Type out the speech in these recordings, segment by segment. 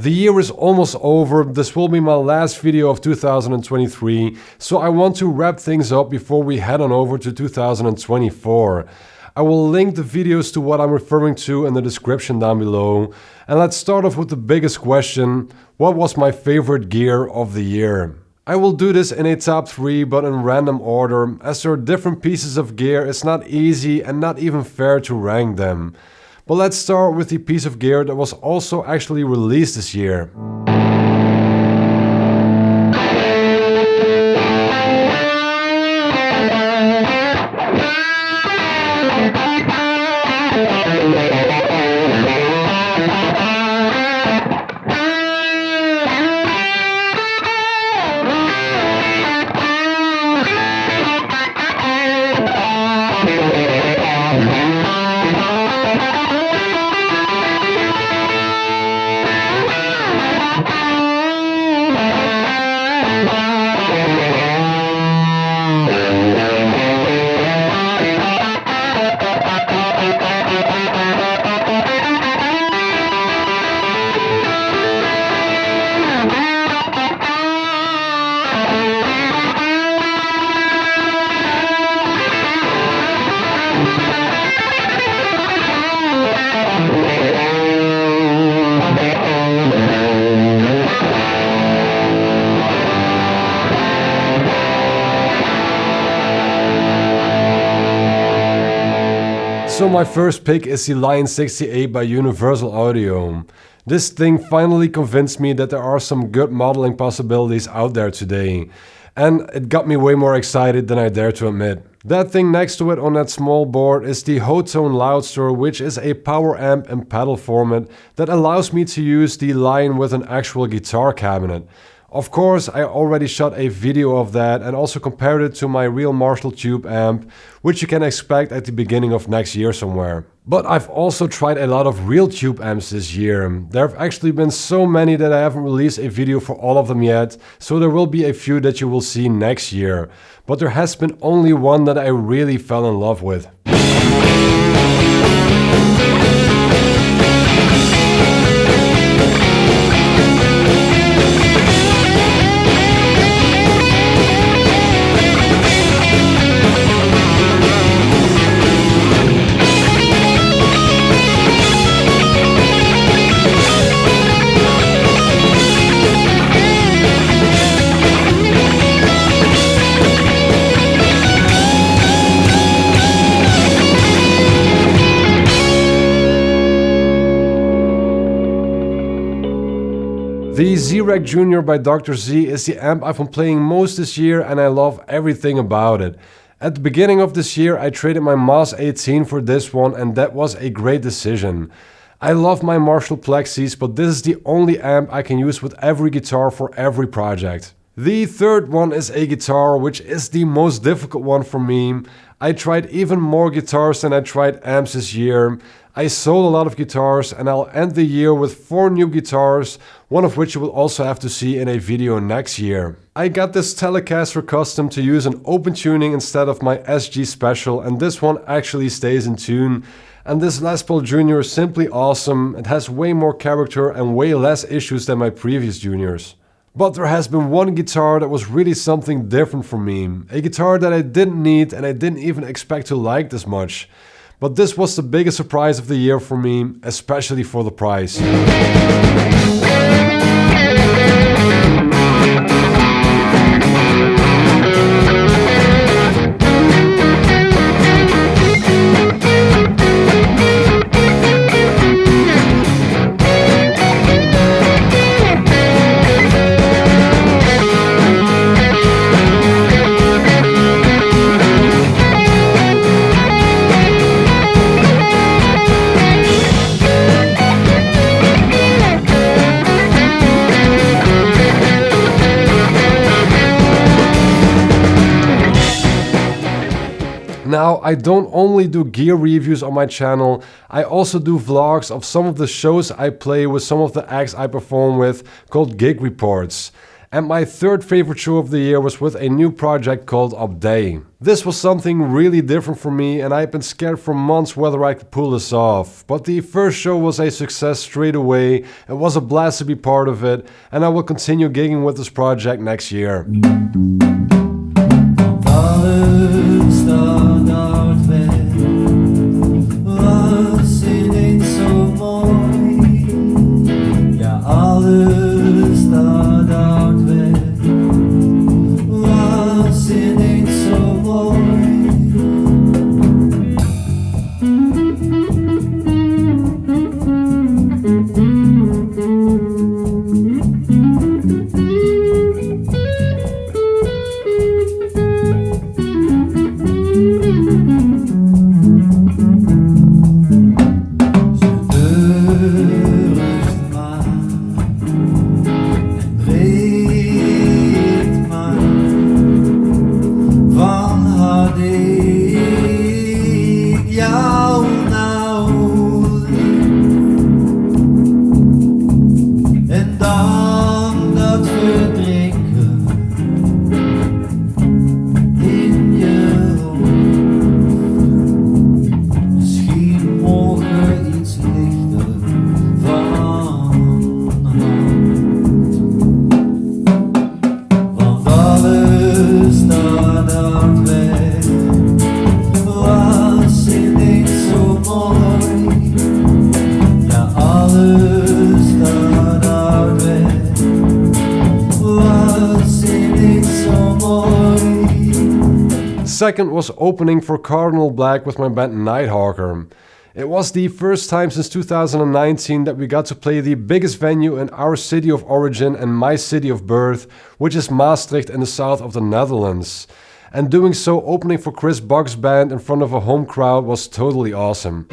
The year is almost over, this will be my last video of 2023, so I want to wrap things up before we head on over to 2024. I will link the videos to what I'm referring to in the description down below. And let's start off with the biggest question: what was my favorite gear of the year? I will do this in a top 3, but in random order. As there are different pieces of gear, it's not easy and not even fair to rank them. But let's start with the piece of gear that was also actually released this year. So my first pick is the Lion 68 by Universal Audio. This thing finally convinced me that there are some good modeling possibilities out there today. And it got me way more excited than I dare to admit. That thing next to it on that small board is the Hotone Loudster, which is a power amp and pedal format that allows me to use the Lion with an actual guitar cabinet. Of course, I already shot a video of that and also compared it to my real Marshall tube amp, which you can expect at the beginning of next year somewhere. But I've also tried a lot of real tube amps this year. There have actually been so many that I haven't released a video for all of them yet, so there will be a few that you will see next year. But there has been only one that I really fell in love with. The Z-Rack Junior by Dr. Z is the amp I've been playing most this year and I love everything about it. At the beginning of this year I traded my Mas 18 for this one and that was a great decision. I love my Marshall Plexis, but this is the only amp I can use with every guitar for every project. The third one is a guitar, which is the most difficult one for me. I tried even more guitars than I tried amps this year. I sold a lot of guitars and I'll end the year with 4 new guitars, one of which you will also have to see in a video next year. I got this Telecaster Custom to use an open tuning instead of my SG Special, and this one actually stays in tune. And this Les Paul Junior is simply awesome. It has way more character and way less issues than my previous Juniors. But there has been one guitar that was really something different for me. A guitar that I didn't need and I didn't even expect to like this much. But this was the biggest surprise of the year for me, especially for the price. Now, I don't only do gear reviews on my channel, I also do vlogs of some of the shows I play with some of the acts I perform with, called gig reports. And my third favorite show of the year was with a new project called Upday. This was something really different for me, and I've been scared for months whether I could pull this off. But the first show was a success straight away, it was a blast to be part of it, and I will continue gigging with this project next year. Second was opening for Cardinal Black with my band Nighthawker. It was the first time since 2019 that we got to play the biggest venue in our city of origin and my city of birth, which is Maastricht in the south of the Netherlands. And doing so, opening for Chris Buck's band in front of a home crowd, was totally awesome.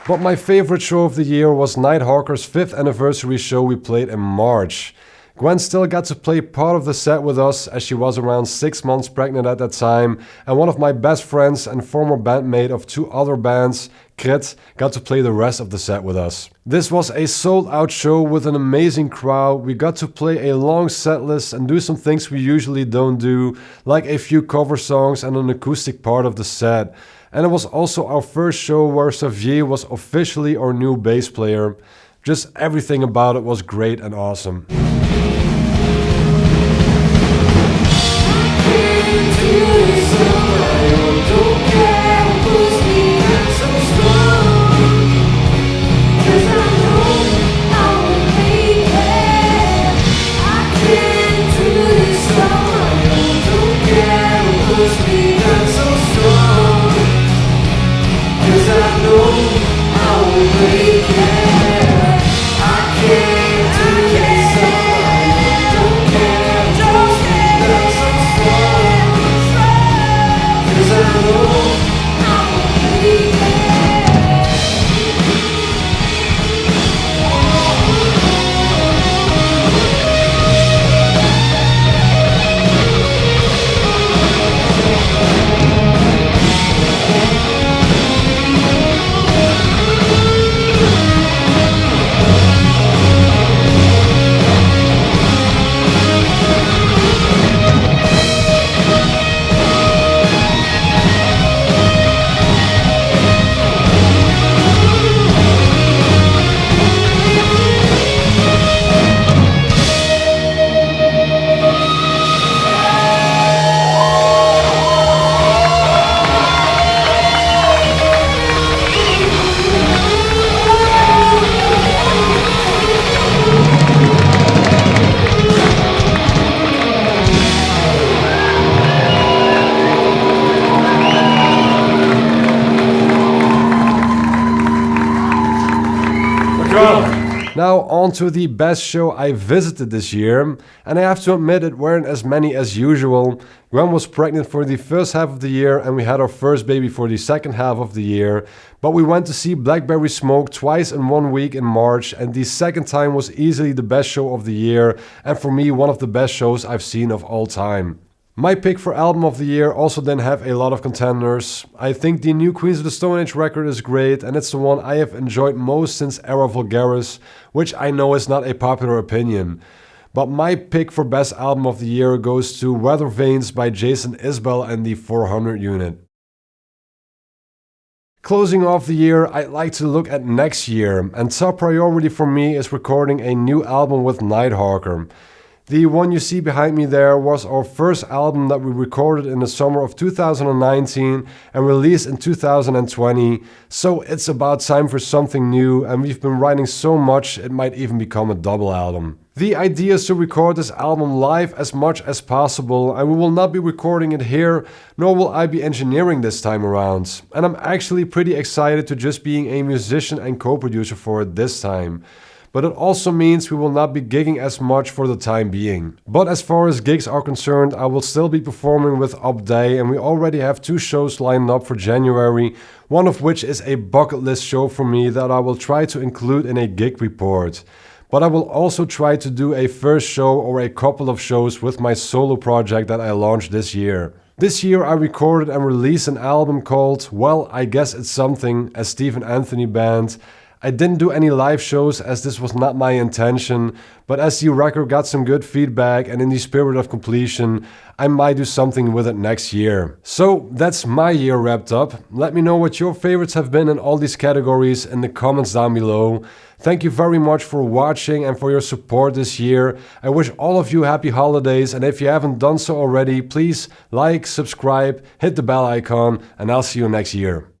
But my favorite show of the year was Nighthawker's 5th anniversary show we played in March. Gwen still got to play part of the set with us as she was around 6 months pregnant at that time, and one of my best friends and former bandmate of 2 other bands, Krit, got to play the rest of the set with us. This was a sold out show with an amazing crowd. We got to play a long set list and do some things we usually don't do, like a few cover songs and an acoustic part of the set. And it was also our first show where Xavier was officially our new bass player. Just everything about it was great and awesome. I can't do this. Now on to the best show I visited this year, and I have to admit it weren't as many as usual. Gwen was pregnant for the first half of the year and we had our first baby for the second half of the year, but we went to see Blackberry Smoke twice in 1 week in March, and the second time was easily the best show of the year, and for me one of the best shows I've seen of all time. My pick for album of the year also didn't have a lot of contenders. I think the new Queens of the Stone Age record is great, and it's the one I have enjoyed most since Era Vulgaris, which I know is not a popular opinion. But my pick for best album of the year goes to Weather Vanes by Jason Isbell and the 400 Unit. Closing off the year, I'd like to look at next year, and top priority for me is recording a new album with Nighthawker. The one you see behind me there was our first album that we recorded in the summer of 2019 and released in 2020, so it's about time for something new, and we've been writing so much it might even become a double album. The idea is to record this album live as much as possible, and we will not be recording it here, nor will I be engineering this time around. And I'm actually pretty excited to just being a musician and co-producer for it this time. But it also means we will not be gigging as much for the time being. But as far as gigs are concerned, I will still be performing with Upday, and we already have 2 shows lined up for January, one of which is a bucket list show for me that I will try to include in a gig report. But I will also try to do a first show or a couple of shows with my solo project that I launched this year. This year I recorded and released an album called Well, I Guess It's Something, a Stephen Anthony band. I didn't do any live shows as this was not my intention, but as the record got some good feedback and in the spirit of completion, I might do something with it next year. So that's my year wrapped up. Let me know what your favorites have been in all these categories in the comments down below. Thank you very much for watching and for your support this year. I wish all of you happy holidays, and if you haven't done so already, please like, subscribe, hit the bell icon, and I'll see you next year.